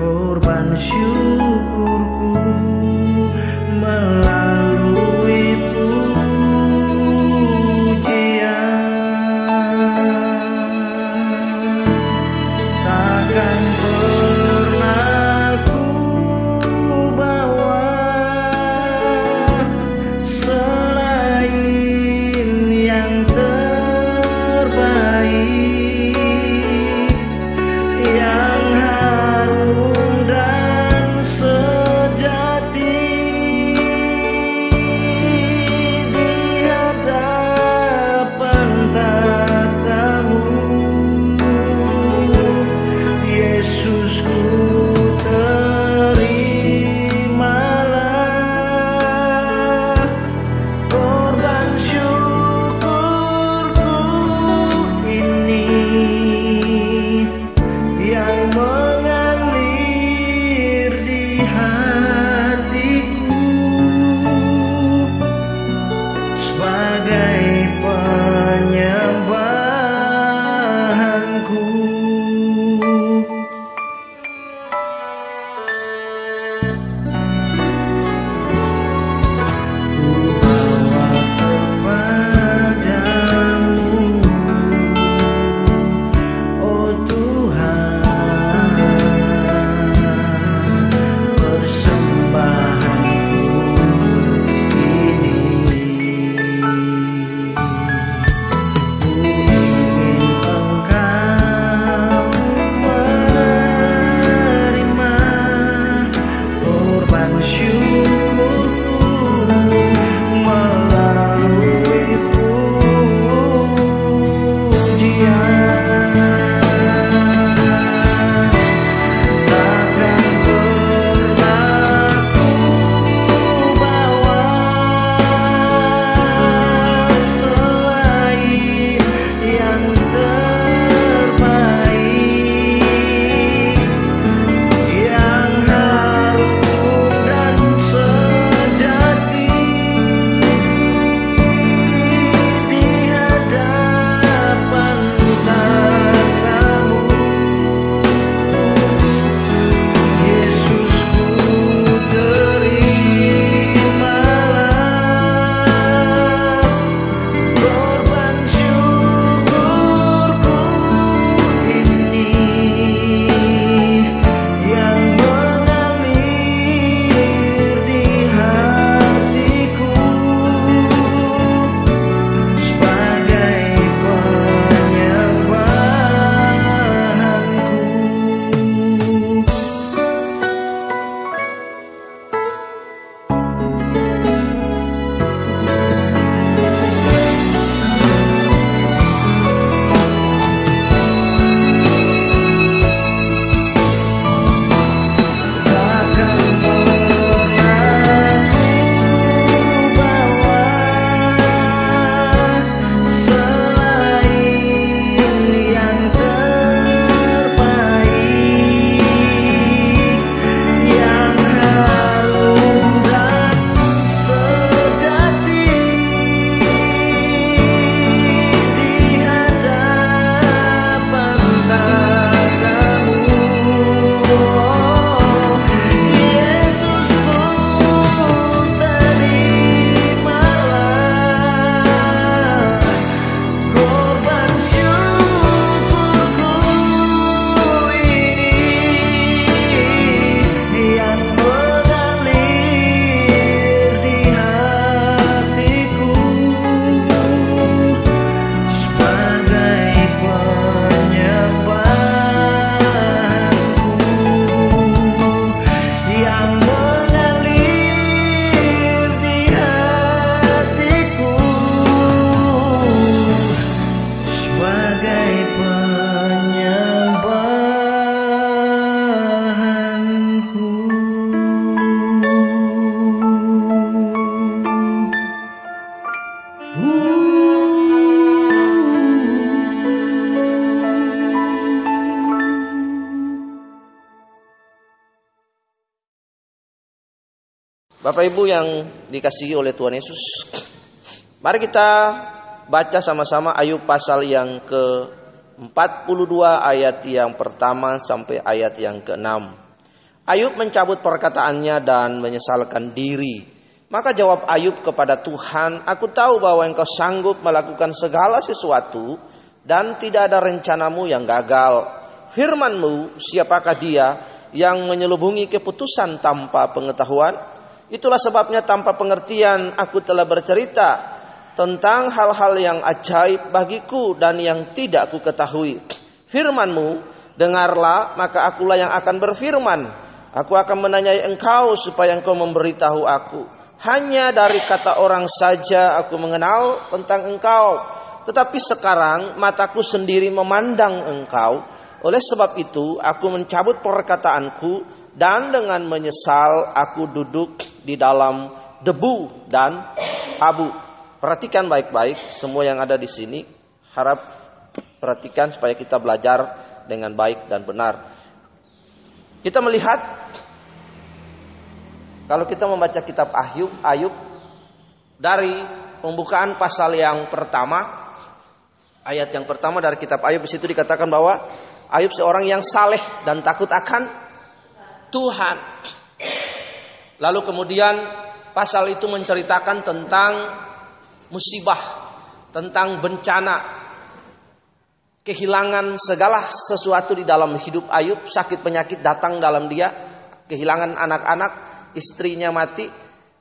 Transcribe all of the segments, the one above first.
korban syukurku melalui pujian. Takkan pernah ku bawa selain yang terbaik, yang harum dan sejati di hadapan tatamu. Yesus, ku terimalah korban syukurku ini yang mengalir di hatiku sebagai penyembahanku. Ku bawa kepadamu, oh Tuhan, persembahanku ini. Ku ingin Engkau menerima korban syukurku melalui pujian. Takkan pernah ku bawa selain yang terbaik, yang harum dan sejati di hadapan tatamu. Yesus, ku terimalah korban syukurku ini yang mengalir di hatiku sebagai penyembahanku. Takkan pernah ku bawa selain yang terbaik, yang harum dan sejati di hadapan tatamu. Yesus, ku terimalah korban syukurku ini yang mengalir di hatiku sebagai penyembahanku, yang mengalir di hatiku sebagai penyembahanku. Bapak Ibu yang dikasihi oleh Tuhan Yesus, mari kita baca sama-sama Ayub pasal yang ke-42 ayat yang pertama sampai ayat yang ke-6. Ayub mencabut perkataannya dan menyesalkan diri. Maka jawab Ayub kepada Tuhan, aku tahu bahwa engkau sanggup melakukan segala sesuatu dan tidak ada rencanamu yang gagal. Firman-Mu, siapakah dia yang menyelubungi keputusan tanpa pengetahuan? Itulah sebabnya tanpa pengertian aku telah bercerita tentang hal-hal yang ajaib bagiku dan yang tidak aku ketahui. Firman-Mu, dengarlah, maka akulah yang akan berfirman. Aku akan menanyai engkau supaya engkau memberitahu aku. Hanya dari kata orang saja aku mengenal tentang engkau. Tetapi sekarang mataku sendiri memandang engkau. Oleh sebab itu aku mencabut perkataanku dan dengan menyesal aku duduk di dalam debu dan abu. Perhatikan baik-baik semua yang ada di sini. Harap perhatikan supaya kita belajar dengan baik dan benar. Kita melihat kalau kita membaca kitab Ayub dari pembukaan pasal yang pertama, ayat yang pertama dari kitab Ayub, di situ dikatakan bahwa Ayub seorang yang saleh dan takut akan Tuhan. Lalu kemudian pasal itu menceritakan tentang musibah, tentang bencana, kehilangan segala sesuatu di dalam hidup Ayub. Sakit penyakit datang dalam dia, kehilangan anak-anak, istrinya mati,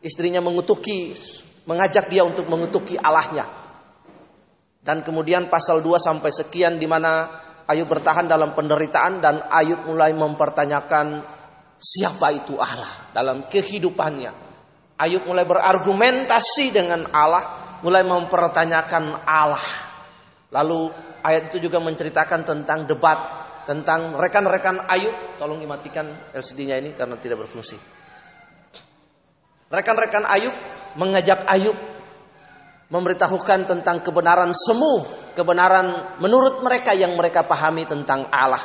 istrinya mengajak dia untuk mengutuki Allahnya. Dan kemudian pasal 2 sampai sekian di mana Ayub bertahan dalam penderitaan dan Ayub mulai mempertanyakan siapa itu Allah dalam kehidupannya. Ayub mulai berargumentasi dengan Allah, mulai mempertanyakan Allah. Lalu ayat itu juga menceritakan tentang debat, tentang rekan-rekan Ayub. Tolong dimatikan LCD-nya ini karena tidak berfungsi. Rekan-rekan Ayub mengajak Ayub memberitahukan tentang kebenaran semu, kebenaran menurut mereka yang mereka pahami tentang Allah.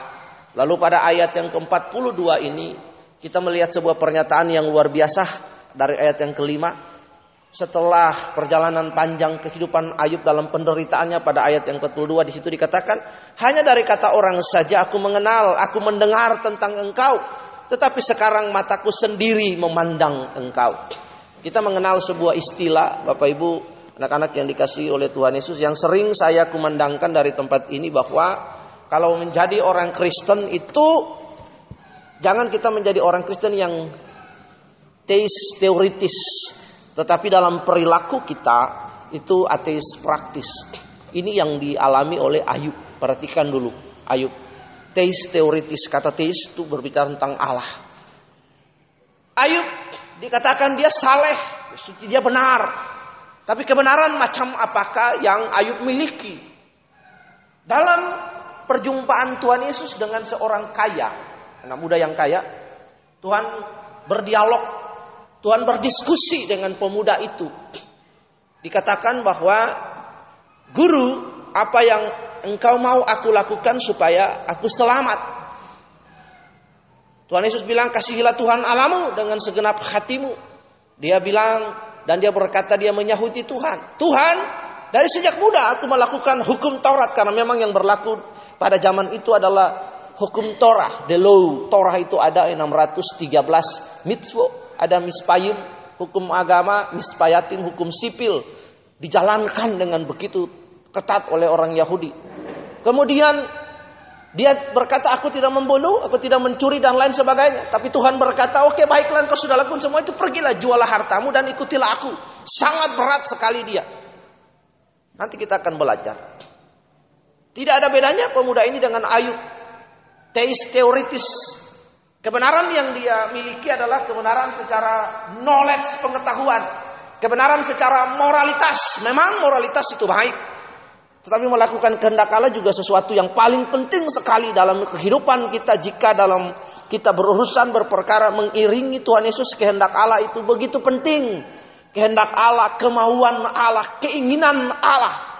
Lalu pada ayat yang ke-42 ini kita melihat sebuah pernyataan yang luar biasa dari ayat yang kelima. Setelah perjalanan panjang kehidupan Ayub dalam penderitaannya, pada ayat yang ke-42 di situ dikatakan, hanya dari kata orang saja aku mengenal, aku mendengar tentang engkau, tetapi sekarang mataku sendiri memandang engkau. Kita mengenal sebuah istilah, Bapak Ibu, anak-anak yang dikasihi oleh Tuhan Yesus, yang sering saya kumandangkan dari tempat ini, bahwa kalau menjadi orang Kristen itu jangan kita menjadi orang Kristen yang teoritis, tetapi dalam perilaku kita itu ateis praktis. Ini yang dialami oleh Ayub. Perhatikan dulu Ayub. Teis teoritis, kata teis itu berbicara tentang Allah. Ayub dikatakan dia saleh, dia benar. Tapi kebenaran macam apakah yang Ayub miliki? Dalam perjumpaan Tuhan Yesus dengan seorang kaya, anak muda yang kaya, Tuhan berdialog, Tuhan berdiskusi dengan pemuda itu. Dikatakan bahwa, Guru, apa yang engkau mau aku lakukan supaya aku selamat? Tuhan Yesus bilang, kasihilah Tuhan Allahmu dengan segenap hatimu. Dia bilang, dan dia berkata, dia menyahuti Tuhan. Tuhan, dari sejak muda aku melakukan hukum Taurat, karena memang yang berlaku pada zaman itu adalah hukum Torah, the law. Torah itu ada 613 mitzvot, ada mispayim, hukum agama, mispayatin, hukum sipil, dijalankan dengan begitu ketat oleh orang Yahudi. Kemudian dia berkata, aku tidak membunuh, aku tidak mencuri dan lain sebagainya. Tapi Tuhan berkata, oke, baiklah, engkau sudah lakukan semua itu, pergilah, jualah hartamu dan ikutilah aku. Sangat berat sekali dia. Nanti kita akan belajar. Tidak ada bedanya pemuda ini dengan Ayub. Teis teoritis. Kebenaran yang dia miliki adalah kebenaran secara knowledge, pengetahuan. Kebenaran secara moralitas. Memang moralitas itu baik. Tetapi melakukan kehendak Allah juga sesuatu yang paling penting sekali dalam kehidupan kita. Jika dalam kita berurusan, berperkara, mengiringi Tuhan Yesus, kehendak Allah itu begitu penting. Kehendak Allah, kemauan Allah, keinginan Allah.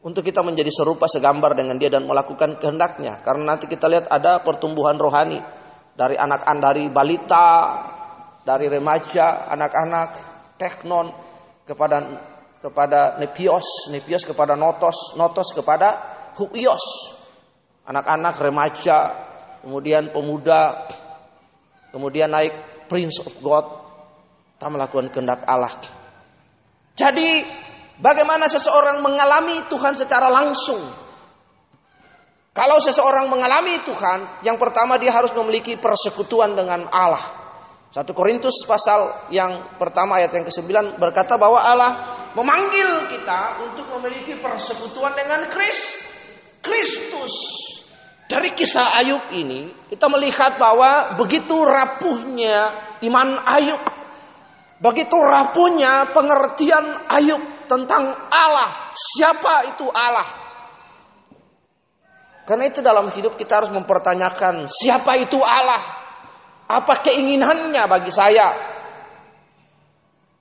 Untuk kita menjadi serupa, segambar dengan dia dan melakukan kehendaknya. Karena nanti kita lihat ada pertumbuhan rohani. Dari anak-anak, dari balita, dari remaja, anak-anak, teknon, kepada nepios kepada notos kepada hukios. Anak-anak, remaja, kemudian pemuda, kemudian naik Prince of God, kita melakukan kehendak Allah. Jadi bagaimana seseorang mengalami Tuhan secara langsung? Kalau seseorang mengalami Tuhan, yang pertama dia harus memiliki persekutuan dengan Allah. 1 Korintus pasal yang pertama ayat yang ke-9 berkata bahwa Allah memanggil kita untuk memiliki persekutuan dengan Kristus. Dari kisah Ayub ini kita melihat bahwa begitu rapuhnya iman Ayub, begitu rapuhnya pengertian Ayub tentang Allah. Siapa itu Allah? Karena itu dalam hidup kita harus mempertanyakan siapa itu Allah. Apa keinginannya bagi saya?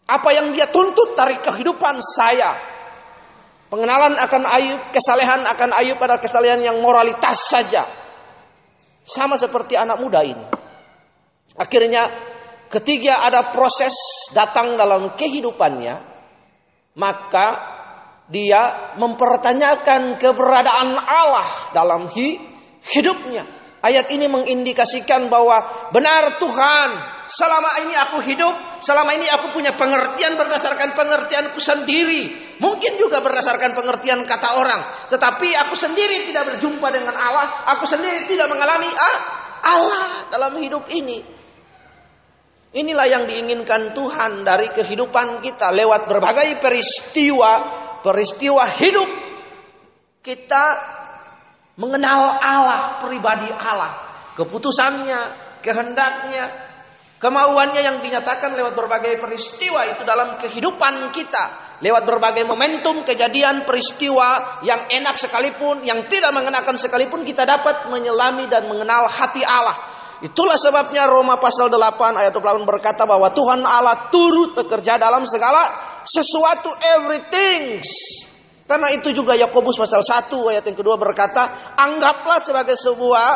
Apa yang dia tuntut dari kehidupan saya? Pengenalan akan Ayub, kesalehan akan Ayub adalah kesalehan yang moralitas saja. Sama seperti anak muda ini. Akhirnya ketika ada proses datang dalam kehidupannya, maka dia mempertanyakan keberadaan Allah dalam hidupnya. Ayat ini mengindikasikan bahwa benar Tuhan, selama ini aku hidup, selama ini aku punya pengertian berdasarkan pengertianku sendiri. Mungkin juga berdasarkan pengertian kata orang. Tetapi aku sendiri tidak berjumpa dengan Allah. Aku sendiri tidak mengalami Allah dalam hidup ini. Inilah yang diinginkan Tuhan dari kehidupan kita. Lewat berbagai peristiwa hidup kita mengenal Allah, pribadi Allah, keputusannya, kehendaknya, kemauannya yang dinyatakan lewat berbagai peristiwa itu dalam kehidupan kita. Lewat berbagai momentum, kejadian, peristiwa yang enak sekalipun, yang tidak mengenakan sekalipun, kita dapat menyelami dan mengenal hati Allah. Itulah sebabnya Roma pasal 8 ayat 28 berkata bahwa Tuhan Allah turut bekerja dalam segala sesuatu, everything. Karena itu juga Yakobus pasal 1 ayat yang kedua berkata, anggaplah sebagai sebuah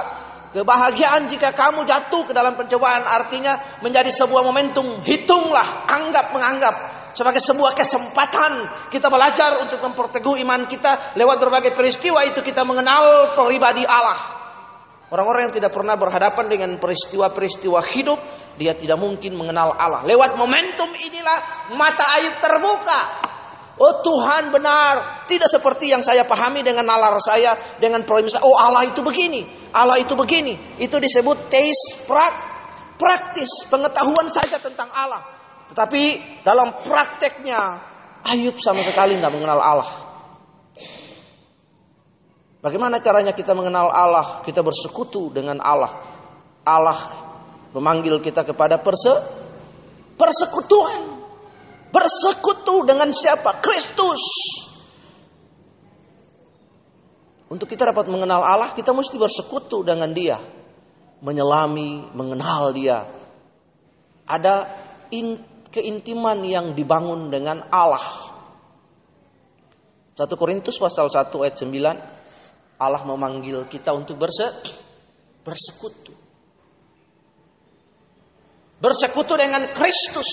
kebahagiaan jika kamu jatuh ke dalam pencobaan. Artinya menjadi sebuah momentum. Hitunglah, menganggap sebagai sebuah kesempatan kita belajar untuk memperteguh iman kita. Lewat berbagai peristiwa itu kita mengenal pribadi Allah. Orang-orang yang tidak pernah berhadapan dengan peristiwa-peristiwa hidup, dia tidak mungkin mengenal Allah. Lewat momentum inilah mata Ayub terbuka. Oh Tuhan benar, tidak seperti yang saya pahami dengan nalar saya, dengan problem saya. Oh Allah itu begini, Allah itu begini. Itu disebut taste praktis, pengetahuan saja tentang Allah. Tetapi dalam prakteknya Ayub sama sekali tidak mengenal Allah. Bagaimana caranya kita mengenal Allah? Kita bersekutu dengan Allah. Allah memanggil kita kepada persekutuan. Bersekutu dengan siapa? Kristus. Untuk kita dapat mengenal Allah, kita mesti bersekutu dengan Dia. Menyelami, mengenal Dia. Ada keintiman yang dibangun dengan Allah. 1 Korintus pasal 1 ayat 9, Allah memanggil kita untuk bersekutu. Bersekutu dengan Kristus.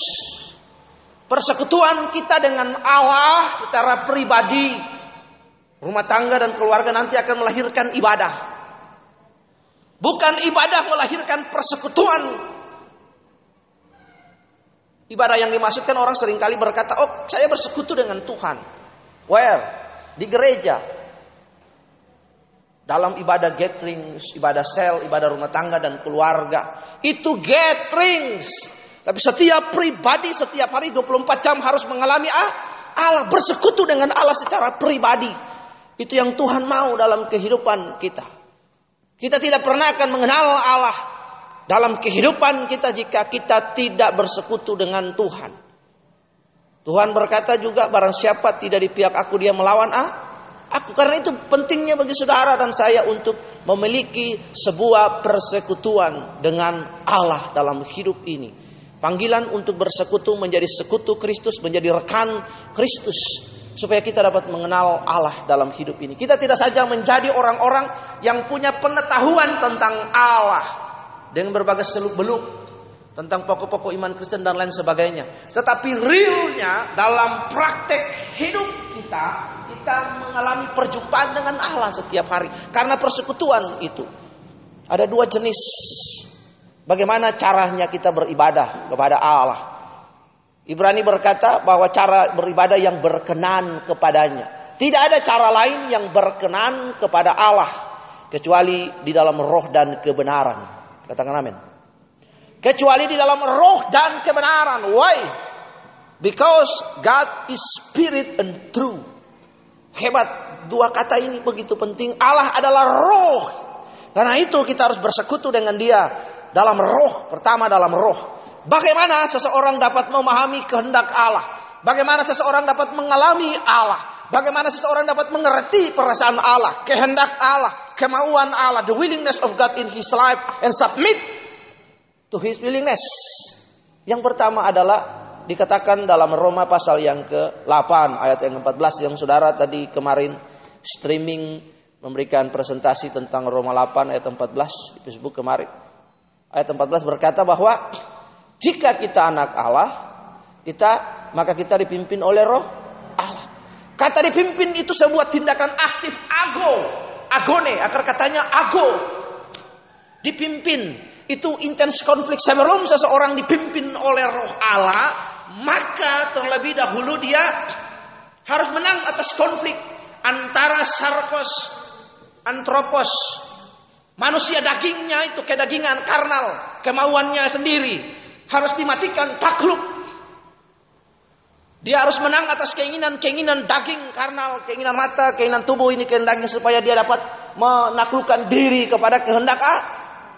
Persekutuan kita dengan Allah secara pribadi, rumah tangga dan keluarga nanti akan melahirkan ibadah. Bukan ibadah melahirkan persekutuan. Ibadah yang dimaksudkan orang seringkali berkata, oh saya bersekutu dengan Tuhan. Where? Di gereja. Dalam ibadah gatherings, ibadah sel, ibadah rumah tangga dan keluarga. Itu gatherings. Tapi setiap pribadi setiap hari 24 jam harus mengalami Allah. Bersekutu dengan Allah secara pribadi. Itu yang Tuhan mau dalam kehidupan kita. Kita tidak pernah akan mengenal Allah dalam kehidupan kita jika kita tidak bersekutu dengan Tuhan. Tuhan berkata juga, barang siapa tidak di pihak aku, dia melawan aku. Karena itu pentingnya bagi saudara dan saya untuk memiliki sebuah persekutuan dengan Allah dalam hidup ini. Panggilan untuk bersekutu, menjadi sekutu Kristus, menjadi rekan Kristus. Supaya kita dapat mengenal Allah dalam hidup ini. Kita tidak saja menjadi orang-orang yang punya pengetahuan tentang Allah. Dengan berbagai seluk-beluk. Tentang pokok-pokok iman Kristen dan lain sebagainya. Tetapi realnya dalam praktek hidup kita mengalami perjumpaan dengan Allah setiap hari. Karena persekutuan itu. Ada dua jenis bagaimana caranya kita beribadah kepada Allah. Ibrani berkata bahwa cara beribadah yang berkenan kepadanya. Tidak ada cara lain yang berkenan kepada Allah kecuali di dalam roh dan kebenaran. Katakan amin. Kecuali di dalam roh dan kebenaran. Why? Because God is spirit and truth. Hebat, dua kata ini begitu penting. Allah adalah roh. Karena itu kita harus bersekutu dengan Dia dalam roh. Pertama dalam roh. Bagaimana seseorang dapat memahami kehendak Allah? Bagaimana seseorang dapat mengalami Allah? Bagaimana seseorang dapat mengerti perasaan Allah, kehendak Allah, kemauan Allah, the willingness of God in his life and submit to his willingness. Yang pertama adalah dikatakan dalam Roma pasal yang ke-8 ayat yang ke-14 yang saudara tadi kemarin streaming memberikan presentasi tentang Roma 8 ayat 14 di Facebook kemarin. Ayat 14 berkata bahwa jika kita anak Allah, maka kita dipimpin oleh roh Allah. Kata dipimpin itu sebuah tindakan aktif, agone, akar katanya ago. Dipimpin, itu intens konflik. Sebelum seseorang dipimpin oleh roh Allah, maka terlebih dahulu dia harus menang atas konflik antara sarkos, antropos, manusia dagingnya itu kedagingan, karnal, kemauannya sendiri. Harus dimatikan, takluk. Dia harus menang atas keinginan daging, karnal, keinginan mata, keinginan tubuh ini, keinginan daging, supaya dia dapat menaklukkan diri kepada kehendak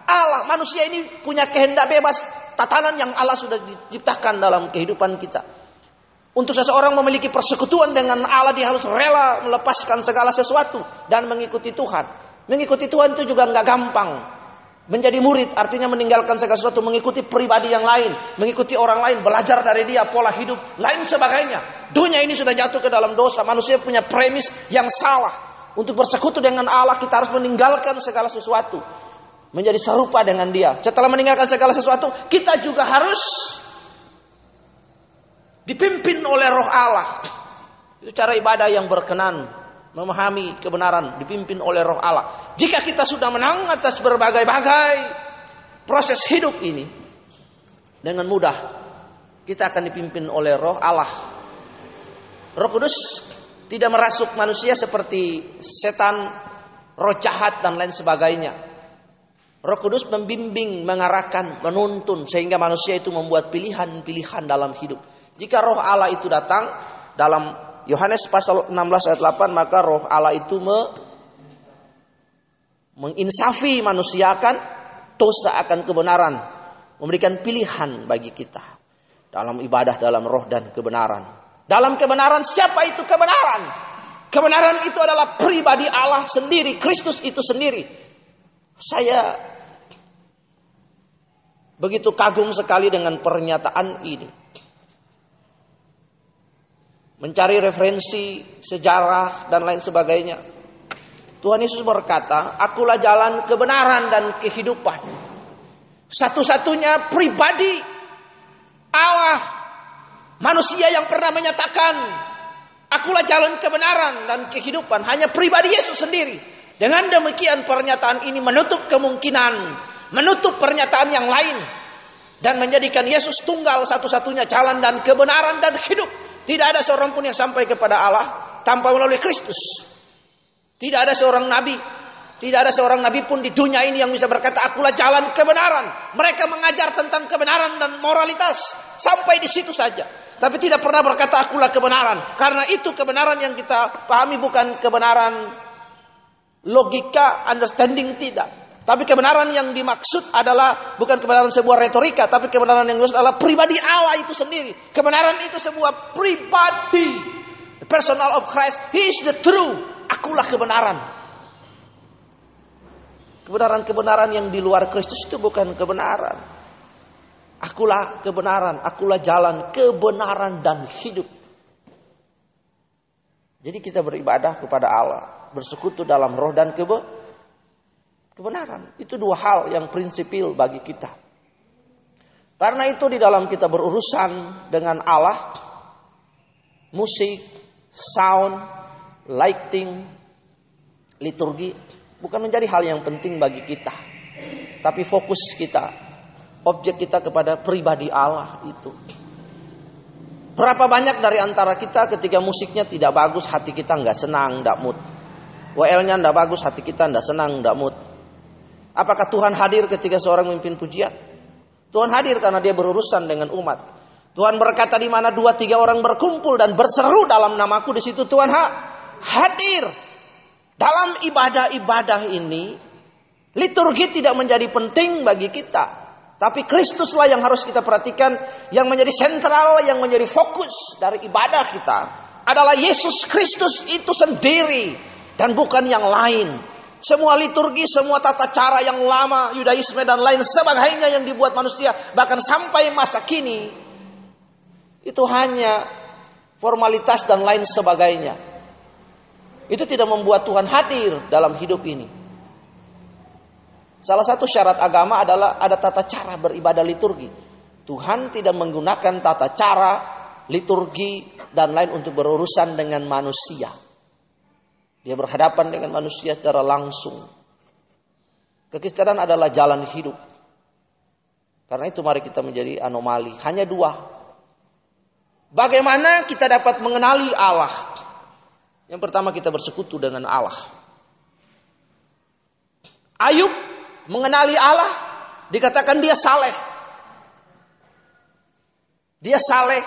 Allah. Manusia ini punya kehendak bebas, tatanan yang Allah sudah diciptakan dalam kehidupan kita. Untuk seseorang memiliki persekutuan dengan Allah, dia harus rela melepaskan segala sesuatu dan mengikuti Tuhan. Mengikuti Tuhan itu juga nggak gampang. Menjadi murid artinya meninggalkan segala sesuatu, mengikuti pribadi yang lain, mengikuti orang lain, belajar dari dia, pola hidup, lain sebagainya. Dunia ini sudah jatuh ke dalam dosa. Manusia punya premis yang salah. Untuk bersekutu dengan Allah, kita harus meninggalkan segala sesuatu, menjadi serupa dengan Dia. Setelah meninggalkan segala sesuatu, kita juga harus dipimpin oleh roh Allah. Itu cara ibadah yang berkenan, memahami kebenaran, dipimpin oleh roh Allah. Jika kita sudah menang atas berbagai-bagai proses hidup ini, dengan mudah kita akan dipimpin oleh roh Allah. Roh Kudus tidak merasuk manusia seperti setan, roh jahat dan lain sebagainya. Roh Kudus membimbing, mengarahkan, menuntun sehingga manusia itu membuat pilihan-pilihan dalam hidup. Jika roh Allah itu datang dalam Yohanes pasal 16 ayat 8, maka roh Allah itu menginsafi manusia akan dosa, akan kebenaran, memberikan pilihan bagi kita dalam ibadah, dalam roh dan kebenaran. Dalam kebenaran, siapa itu kebenaran? Kebenaran itu adalah pribadi Allah sendiri, Kristus itu sendiri. Saya begitu kagum sekali dengan pernyataan ini. Mencari referensi sejarah dan lain sebagainya. Tuhan Yesus berkata, "Akulah jalan kebenaran dan kehidupan." Satu-satunya pribadi Allah, manusia yang pernah menyatakan, "Akulah jalan kebenaran dan kehidupan." Hanya pribadi Yesus sendiri. Dengan demikian pernyataan ini menutup kemungkinan, menutup pernyataan yang lain, dan menjadikan Yesus tunggal satu-satunya jalan dan kebenaran dan hidup. Tidak ada seorang pun yang sampai kepada Allah tanpa melalui Kristus. Tidak ada seorang nabi, tidak ada seorang nabi pun di dunia ini yang bisa berkata, "Akulah jalan kebenaran." Mereka mengajar tentang kebenaran dan moralitas sampai di situ saja, tapi tidak pernah berkata, "Akulah kebenaran." Karena itu kebenaran yang kita pahami bukan kebenaran logika, understanding, tidak. Tapi kebenaran yang dimaksud adalah bukan kebenaran sebuah retorika, tapi kebenaran yang dimaksud adalah pribadi Allah itu sendiri. Kebenaran itu sebuah pribadi. The personal of Christ, He is the truth. Akulah kebenaran. Kebenaran-kebenaran yang di luar Kristus itu bukan kebenaran. Akulah kebenaran, akulah jalan, kebenaran dan hidup. Jadi kita beribadah kepada Allah, bersekutu dalam roh dan kebenaran. Itu dua hal yang prinsipil bagi kita. Karena itu di dalam kita berurusan dengan Allah, musik, sound, lighting, liturgi bukan menjadi hal yang penting bagi kita. Tapi fokus kita, objek kita kepada pribadi Allah itu. Berapa banyak dari antara kita ketika musiknya tidak bagus, hati kita nggak senang, nggak mood. WL-nya nggak bagus, hati kita nggak senang, nggak mood. Apakah Tuhan hadir ketika seorang memimpin pujian? Tuhan hadir karena dia berurusan dengan umat. Tuhan berkata di mana 2-3 orang berkumpul dan berseru dalam namaku, di situ Tuhan hadir. Dalam ibadah-ibadah ini, liturgi tidak menjadi penting bagi kita. Tapi Kristuslah yang harus kita perhatikan, yang menjadi sentral, yang menjadi fokus dari ibadah kita. Adalah Yesus Kristus itu sendiri dan bukan yang lain. Semua liturgi, semua tata cara yang lama, Yudaisme dan lain sebagainya yang dibuat manusia, bahkan sampai masa kini, itu hanya formalitas dan lain sebagainya. Itu tidak membuat Tuhan hadir dalam hidup ini. Salah satu syarat agama adalah ada tata cara beribadah liturgi. Tuhan tidak menggunakan tata cara, liturgi, dan lain untuk berurusan dengan manusia. Dia berhadapan dengan manusia secara langsung. Kekristenan adalah jalan hidup. Karena itu mari kita menjadi anomali. Hanya 2. Bagaimana kita dapat mengenali Allah? Yang pertama, kita bersekutu dengan Allah. Ayub mengenali Allah, dikatakan dia saleh. Dia saleh.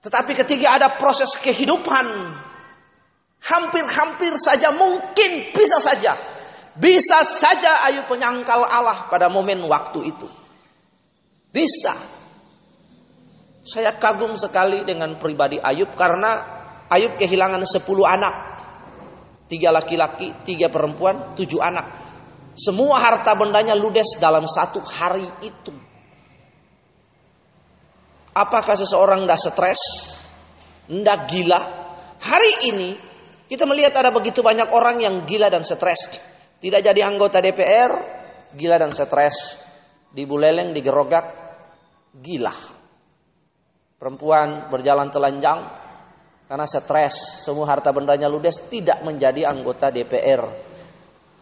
Tetapi ketika ada proses kehidupan, hampir saja mungkin bisa saja Ayub menyangkal Allah pada momen waktu itu. Bisa. Saya kagum sekali dengan pribadi Ayub karena Ayub kehilangan 10 anak. 3 laki-laki, 3 perempuan, 7 anak. Semua harta bendanya ludes dalam 1 hari itu. Apakah seseorang tidak stres? Tidak gila? Hari ini kita melihat ada begitu banyak orang yang gila dan stres. Tidak jadi anggota DPR, gila dan stres. Dibuleleng, digerogak, gila. Perempuan berjalan telanjang karena stres, semua harta bendanya ludes, tidak menjadi anggota DPR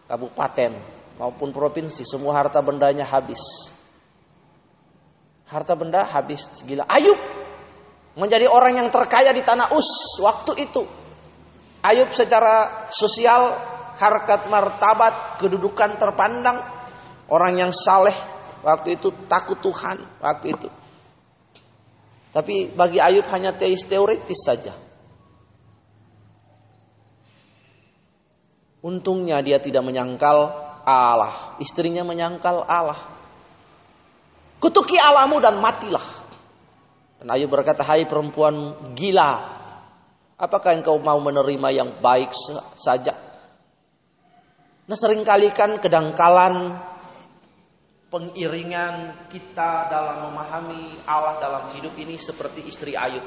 kabupaten maupun provinsi, semua harta bendanya habis. Harta benda habis, gila. Ayub menjadi orang yang terkaya di tanah Uz waktu itu. Ayub secara sosial, harkat martabat, kedudukan terpandang, orang yang saleh waktu itu, takut Tuhan waktu itu. Tapi bagi Ayub hanya teoritis saja. Untungnya dia tidak menyangkal Allah. Istrinya menyangkal Allah. Kutuki Allahmu dan matilah. Dan Ayub berkata, hai perempuan gila, apakah engkau mau menerima yang baik saja? Nah, seringkali kan kedangkalan pengiringan kita dalam memahami Allah dalam hidup ini seperti istri Ayub.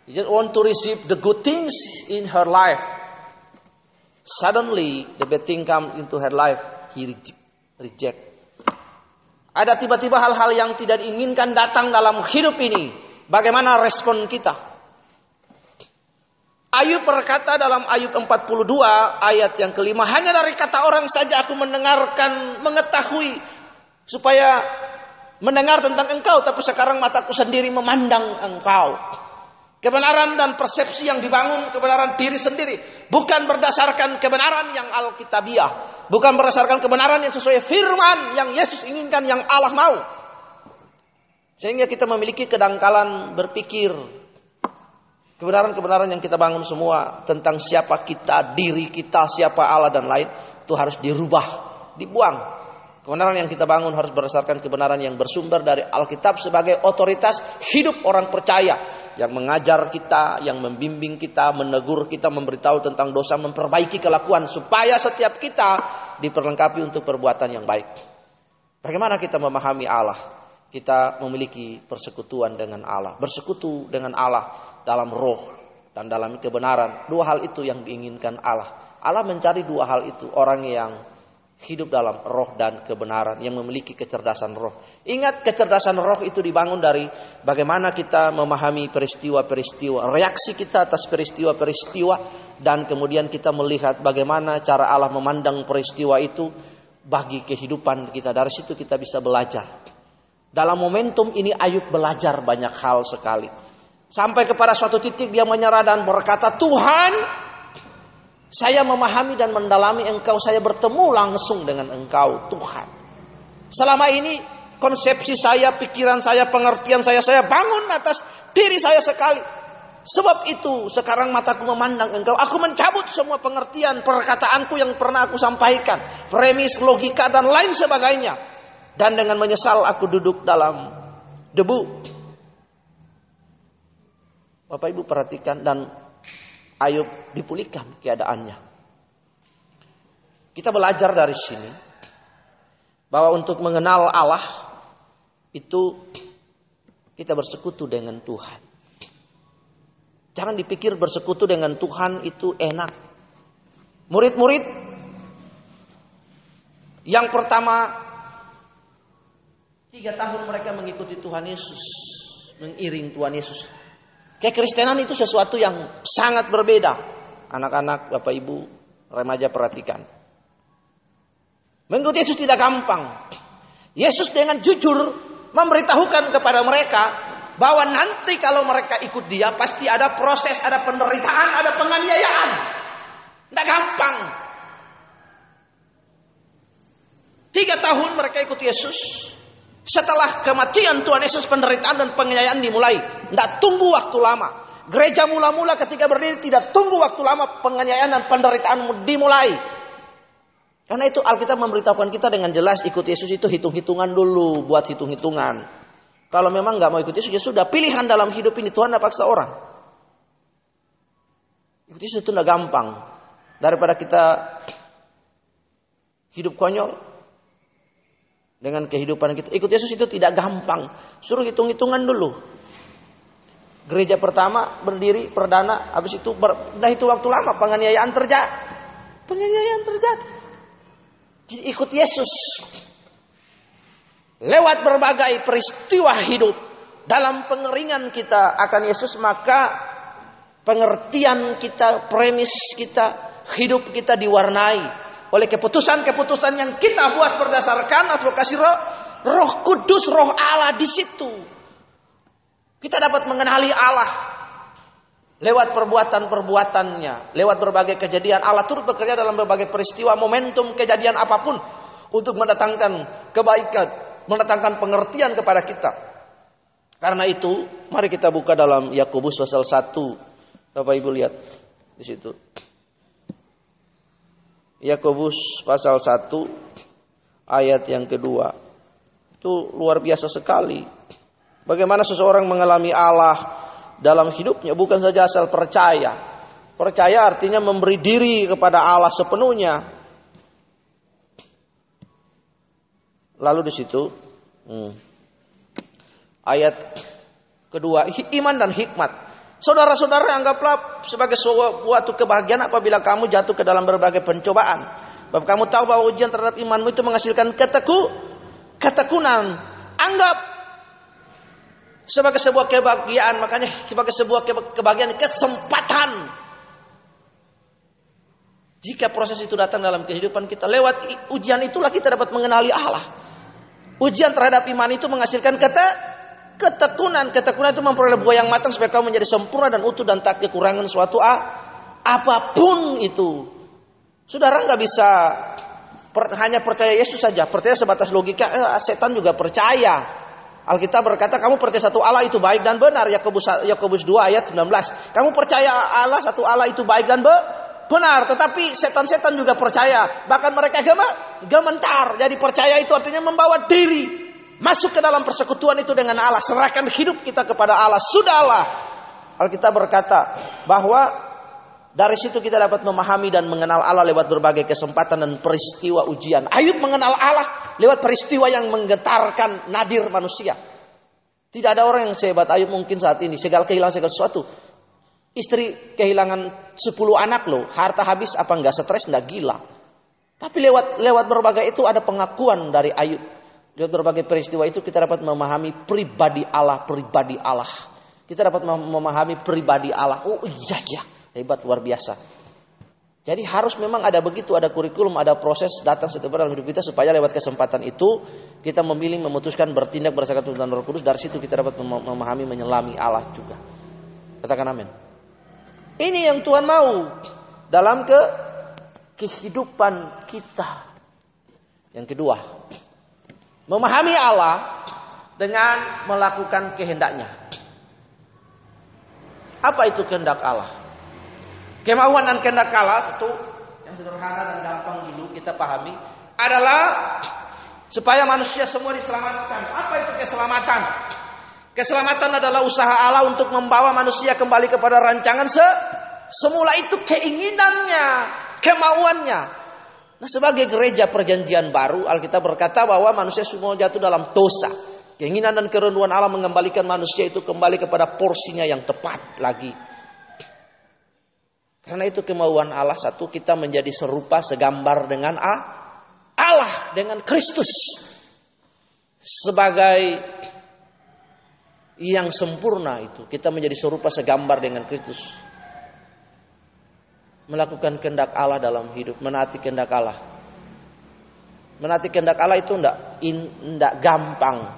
You just want to receive the good things in her life. Suddenly the bad thing come into her life, he reject. Ada tiba-tiba hal-hal yang tidak diinginkan datang dalam hidup ini. Bagaimana respon kita? Ayub berkata dalam Ayub 42 ayat yang kelima, hanya dari kata orang saja aku mendengarkan, mengetahui, supaya mendengar tentang engkau, tapi sekarang mataku sendiri memandang engkau. Kebenaran dan persepsi yang dibangun, kebenaran diri sendiri, bukan berdasarkan kebenaran yang Alkitabiah, bukan berdasarkan kebenaran yang sesuai firman yang Yesus inginkan, yang Allah mau. Sehingga kita memiliki kedangkalan berpikir. Kebenaran-kebenaran yang kita bangun semua tentang siapa kita, diri kita, siapa Allah dan lain, itu harus dirubah, dibuang. Kebenaran yang kita bangun harus berdasarkan kebenaran yang bersumber dari Alkitab sebagai otoritas hidup orang percaya, yang mengajar kita, yang membimbing kita, menegur kita, memberitahu tentang dosa, memperbaiki kelakuan supaya setiap kita diperlengkapi untuk perbuatan yang baik. Bagaimana kita memahami Allah? Kita memiliki persekutuan dengan Allah, bersekutu dengan Allah dalam roh dan dalam kebenaran. 2 hal itu yang diinginkan Allah. Allah mencari 2 hal itu, orang yang hidup dalam roh dan kebenaran, yang memiliki kecerdasan roh. Ingat, kecerdasan roh itu dibangun dari bagaimana kita memahami peristiwa-peristiwa, reaksi kita atas peristiwa-peristiwa, dan kemudian kita melihat bagaimana cara Allah memandang peristiwa itu bagi kehidupan kita. Dari situ kita bisa belajar. Dalam momentum ini Ayub belajar banyak hal sekali. Sampai kepada suatu titik dia menyerah dan berkata, Tuhan, saya memahami dan mendalami Engkau, saya bertemu langsung dengan Engkau, Tuhan. Selama ini konsepsi saya, pikiran saya, pengertian saya bangun atas diri saya sekali. Sebab itu sekarang mataku memandang Engkau. Aku mencabut semua pengertian, perkataanku yang pernah aku sampaikan, premis, logika dan lain sebagainya. Dan dengan menyesal aku duduk dalam debu. Bapak Ibu perhatikan, dan Ayub dipulihkan keadaannya. Kita belajar dari sini bahwa untuk mengenal Allah itu kita bersekutu dengan Tuhan. Jangan dipikir bersekutu dengan Tuhan itu enak. Murid-murid yang pertama 3 tahun mereka mengikuti Tuhan Yesus, mengiring Tuhan Yesus. Kekristenan itu sesuatu yang sangat berbeda. Anak-anak, Bapak Ibu, remaja perhatikan. Mengikuti Yesus tidak gampang. Yesus dengan jujur memberitahukan kepada mereka bahwa nanti kalau mereka ikut Dia pasti ada proses, ada penderitaan, ada penganiayaan. Tidak gampang. 3 tahun mereka ikut Yesus. Setelah kematian Tuhan Yesus, penderitaan dan penganiayaan dimulai. Tidak tunggu waktu lama. Gereja mula-mula ketika berdiri tidak tunggu waktu lama, penganiayaan dan penderitaan dimulai. Karena itu Alkitab memberitahukan kita dengan jelas, ikut Yesus itu hitung-hitungan dulu, buat hitung-hitungan. Kalau memang nggak mau ikut Yesus, ya sudah, pilihan dalam hidup ini Tuhan tidak paksa orang. Ikut Yesus itu tidak gampang. Daripada kita hidup konyol dengan kehidupan kita. Ikut Yesus itu tidak gampang. Suruh hitung-hitungan dulu. Gereja pertama berdiri perdana, habis itu dah itu waktu lama penganiayaan terjadi. Jadi ikut Yesus lewat berbagai peristiwa hidup. Dalam pengeringan kita akan Yesus, maka pengertian kita, premis kita, hidup kita diwarnai oleh keputusan-keputusan yang kita buat berdasarkan advokasi Roh Kudus, Roh Allah di situ. Kita dapat mengenali Allah lewat perbuatan-perbuatannya, lewat berbagai kejadian. Allah turut bekerja dalam berbagai peristiwa, momentum, kejadian apapun untuk mendatangkan kebaikan, mendatangkan pengertian kepada kita. Karena itu, mari kita buka dalam Yakobus pasal 1. Bapak Ibu lihat di situ. Yakobus pasal 1 ayat yang kedua. Itu luar biasa sekali. Bagaimana seseorang mengalami Allah dalam hidupnya, bukan saja asal percaya. Percaya artinya memberi diri kepada Allah sepenuhnya. Lalu di situ ayat kedua, iman dan hikmat. Saudara-saudara, anggaplah sebagai suatu kebahagiaan apabila kamu jatuh ke dalam berbagai pencobaan. Sebab kamu tahu bahwa ujian terhadap imanmu itu menghasilkan ketekunan. Anggap sebagai sebuah kebahagiaan, makanya sebagai sebuah kebahagiaan, kesempatan. Jika proses itu datang dalam kehidupan kita, lewat ujian itulah kita dapat mengenali Allah. Ujian terhadap iman itu menghasilkan ketekunan. Ketekunan itu memperoleh buah yang matang supaya kamu menjadi sempurna dan utuh dan tak kekurangan suatu apapun itu. Saudara nggak bisa hanya percaya Yesus saja, percaya sebatas logika. Setan juga percaya. Alkitab berkata kamu percaya satu Allah itu baik dan benar. Yakobus 2 ayat 19. Kamu percaya Allah satu Allah itu baik dan benar, tetapi setan-setan juga percaya. Bahkan mereka gementar. Jadi percaya itu artinya membawa diri masuk ke dalam persekutuan itu dengan Allah. Serahkan hidup kita kepada Allah. Sudahlah. Alkitab berkata bahwa dari situ kita dapat memahami dan mengenal Allah lewat berbagai kesempatan dan peristiwa ujian. Ayub mengenal Allah lewat peristiwa yang menggetarkan nadir manusia. Tidak ada orang yang sehebat Ayub mungkin saat ini. Kehilangan segala sesuatu. Istri kehilangan 10 anak loh. Harta habis, apa enggak stres, enggak gila. Tapi lewat berbagai itu ada pengakuan dari Ayub. Lewat berbagai peristiwa itu kita dapat memahami pribadi Allah. Kita dapat memahami pribadi Allah. Oh iya, hebat, luar biasa. Jadi harus memang ada begitu, ada kurikulum, ada proses datang setiap dalam hidup kita supaya lewat kesempatan itu kita memilih, memutuskan, bertindak berdasarkan tuntunan Roh Kudus. Dari situ kita dapat memahami, menyelami Allah juga. Katakan amin. Ini yang Tuhan mau dalam kehidupan kita. Yang kedua, memahami Allah dengan melakukan kehendaknya. Apa itu kehendak Allah? Kemauan dan kehendak Allah itu yang sederhana dan gampang dulu kita pahami adalah supaya manusia semua diselamatkan. Apa itu keselamatan? Keselamatan adalah usaha Allah untuk membawa manusia kembali kepada rancangan semula itu, keinginannya, kemauannya. Nah, sebagai gereja perjanjian baru, Alkitab berkata bahwa manusia semua jatuh dalam dosa. Keinginan dan kerinduan Allah mengembalikan manusia itu kembali kepada porsinya yang tepat lagi. Karena itu kemauan Allah, satu, kita menjadi serupa segambar dengan Allah, dengan Kristus. Sebagai yang sempurna itu, kita menjadi serupa segambar dengan Kristus. Melakukan kehendak Allah dalam hidup, menaati kehendak Allah. Menaati kehendak Allah itu enggak gampang,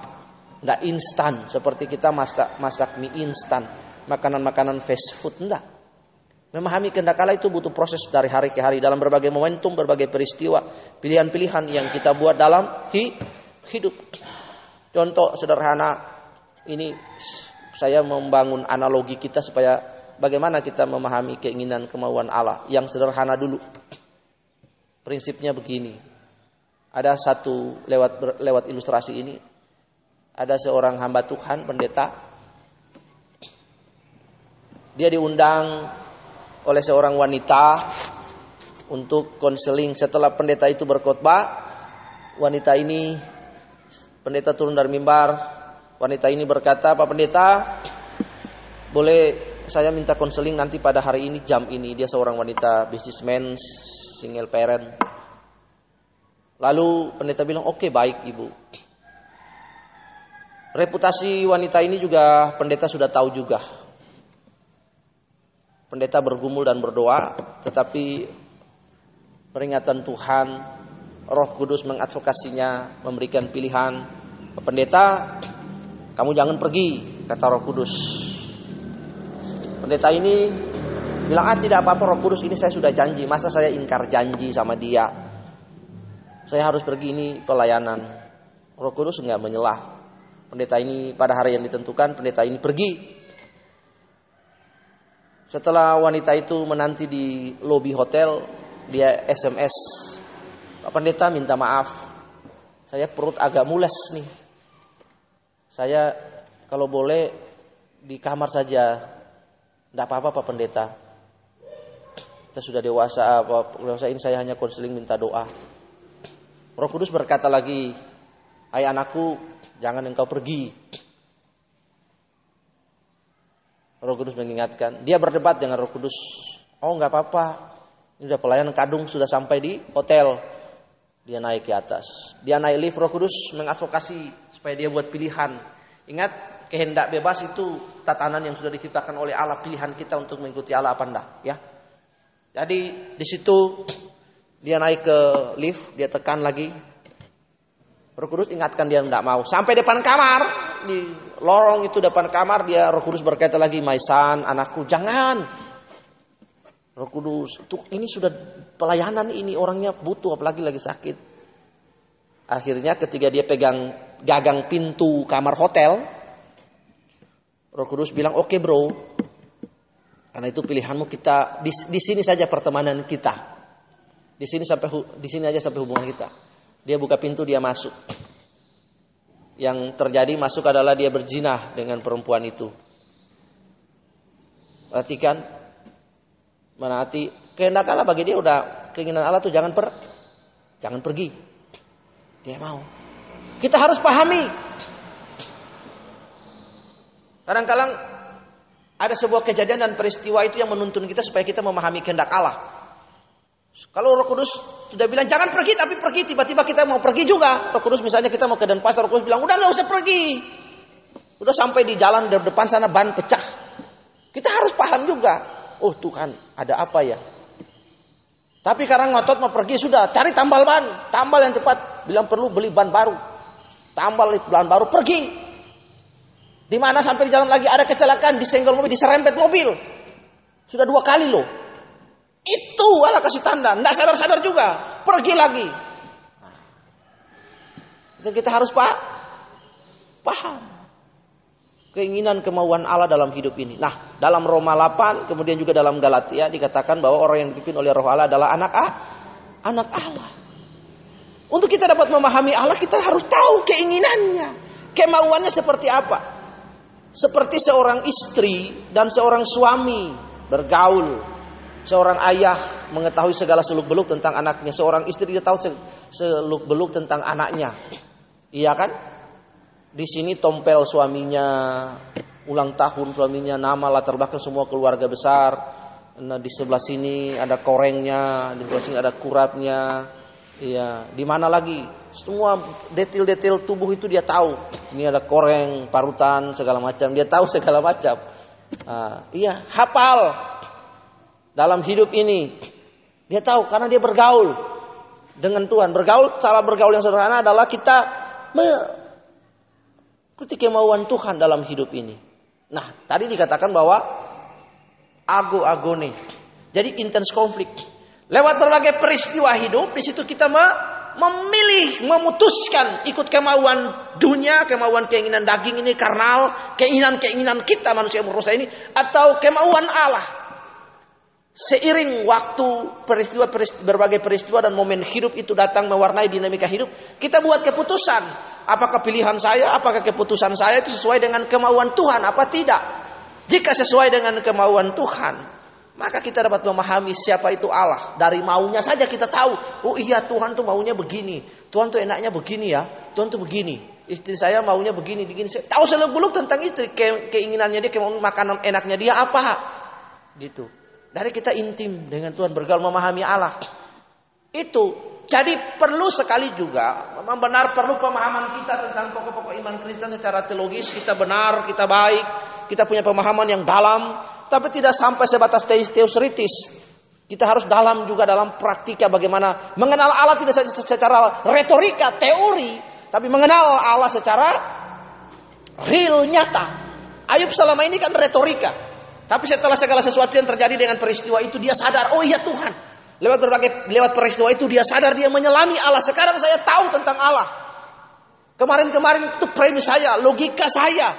enggak instan seperti kita masak mie instan, makanan-makanan fast food, enggak. Memahami kehendak Allah itu butuh proses dari hari ke hari dalam berbagai momentum, berbagai peristiwa, pilihan-pilihan yang kita buat dalam hidup. Contoh sederhana ini, saya membangun analogi kita supaya bagaimana kita memahami keinginan kemauan Allah. Yang sederhana dulu. Prinsipnya begini. Ada satu lewat ilustrasi ini, ada seorang hamba Tuhan, pendeta. Dia diundang oleh seorang wanita untuk konseling. Setelah pendeta itu berkhotbah, pendeta turun dari mimbar. Wanita ini berkata, "Pak Pendeta, boleh saya minta konseling nanti pada hari ini jam ini." Dia seorang wanita businessman, single parent. Lalu pendeta bilang, "Oke, baik Ibu." Reputasi wanita ini juga pendeta sudah tahu juga. Pendeta bergumul dan berdoa, tetapi peringatan Tuhan, Roh Kudus mengadvokasinya, memberikan pilihan. "Pendeta, kamu jangan pergi," kata Roh Kudus. Pendeta ini bilang, "Tidak apa-apa Roh Kudus, ini saya sudah janji, masa saya ingkar janji sama dia? Saya harus pergi, ini pelayanan." Roh Kudus enggak menyelah. Pendeta ini pada hari yang ditentukan, pendeta ini pergi. Setelah wanita itu menanti di lobi hotel, dia SMS, "Pak Pendeta, minta maaf, saya perut agak mules nih. Saya kalau boleh di kamar saja. Tidak apa-apa Pak Pendeta. Kita sudah dewasa, ini saya hanya konseling minta doa." Roh Kudus berkata lagi, "Hai anakku, jangan engkau pergi." Roh Kudus mengingatkan. Dia berdebat dengan Roh Kudus. "Oh, enggak apa-apa. Ini udah pelayanan kadung, sudah sampai di hotel." Dia naik ke atas. Dia naik lift. Roh Kudus mengadvokasi supaya dia buat pilihan. Ingat, kehendak bebas itu tatanan yang sudah diciptakan oleh Allah. Pilihan kita untuk mengikuti Allah apa enggak, ya. Jadi di situ dia naik ke lift, dia tekan lagi. Roh Kudus ingatkan, dia enggak mau. Sampai depan kamar, di lorong itu depan kamar, dia Roh Kudus berkata lagi, "My son, anakku, jangan." Roh Kudus, ini sudah pelayanan, ini orangnya butuh, apalagi lagi sakit. Akhirnya ketika dia pegang gagang pintu kamar hotel, Roh Kudus bilang, "Oke bro, karena itu pilihanmu, kita di sini saja pertemanan kita. Di sini aja sampai hubungan kita." Dia buka pintu, dia masuk. Yang terjadi masuk adalah dia berzina dengan perempuan itu. Perhatikan, menaati kehendak Allah bagi dia, udah keinginan Allah tuh jangan pergi. Dia mau. Kita harus pahami. Kadang-kadang ada sebuah kejadian dan peristiwa itu yang menuntun kita supaya kita memahami kehendak Allah. Kalau Roh Kudus sudah bilang jangan pergi, tapi pergi, tiba-tiba kita mau pergi juga. Roh Kudus misalnya kita mau ke Denpasar, Roh Kudus bilang udah nggak usah pergi. Udah sampai di jalan depan sana ban pecah. Kita harus paham juga. Oh Tuhan, ada apa ya? Tapi karena ngotot mau pergi sudah, cari tambal ban, tambal yang cepat. Bilang perlu beli ban baru, tambal ban baru, pergi. Di mana sampai di jalan lagi ada kecelakaan, disenggol mobil, diserempet mobil. Sudah 2 kali loh. Itu Allah kasih tanda, enggak sadar-sadar juga, pergi lagi. Nah, kita harus paham keinginan kemauan Allah dalam hidup ini. Nah, dalam Roma 8, kemudian juga dalam Galatia dikatakan bahwa orang yang dipimpin oleh Roh Allah adalah anak Allah. Untuk kita dapat memahami Allah, kita harus tahu keinginannya, kemauannya seperti apa. Seperti seorang istri dan seorang suami bergaul. Seorang ayah mengetahui segala seluk-beluk tentang anaknya. Seorang istri dia tahu seluk-beluk tentang anaknya. Iya kan? Di sini tompel suaminya, ulang tahun suaminya, nama latar belakang semua keluarga besar. Nah, di sebelah sini ada korengnya, di sebelah sini ada kurapnya. Iya, di mana lagi? Semua detail-detail tubuh itu dia tahu. Ini ada koreng, parutan, segala macam. Dia tahu segala macam. Iya, hafal dalam hidup ini. Dia tahu karena dia bergaul dengan Tuhan. Cara bergaul yang sederhana adalah kita ikuti kemauan Tuhan dalam hidup ini. Nah, tadi dikatakan bahwa agone. Jadi intens konflik. Lewat berbagai peristiwa hidup, di situ kita memilih, memutuskan ikut kemauan dunia, kemauan keinginan daging ini karnal, keinginan kita manusia merusak ini, atau kemauan Allah. Seiring waktu berbagai peristiwa dan momen hidup itu datang mewarnai dinamika hidup, kita buat keputusan. Apakah pilihan saya, apakah keputusan saya itu sesuai dengan kemauan Tuhan, apa tidak? Jika sesuai dengan kemauan Tuhan, maka kita dapat memahami siapa itu Allah. Dari maunya saja kita tahu, oh iya Tuhan tuh maunya begini, Tuhan tuh enaknya begini ya, Tuhan tuh begini. Istri saya maunya begini. Saya tahu seluk-beluk tentang istri, keinginannya dia, kemauan makanan enaknya dia apa, gitu. Dari kita intim dengan Tuhan, bergaul memahami Allah. Itu. Jadi perlu sekali juga, memang benar perlu pemahaman kita tentang pokok-pokok iman Kristen secara teologis. Kita benar, kita baik, kita punya pemahaman yang dalam. Tapi tidak sampai sebatas teoritis. Kita harus dalam juga dalam praktika bagaimana mengenal Allah tidak saja secara retorika, teori. Tapi mengenal Allah secara real, nyata. Ayub selama ini kan retorika. Tapi setelah segala sesuatu yang terjadi dengan peristiwa itu, dia sadar, oh iya Tuhan. Lewat peristiwa itu dia sadar, dia menyelami Allah. Sekarang saya tahu tentang Allah. Kemarin itu premis saya, logika saya,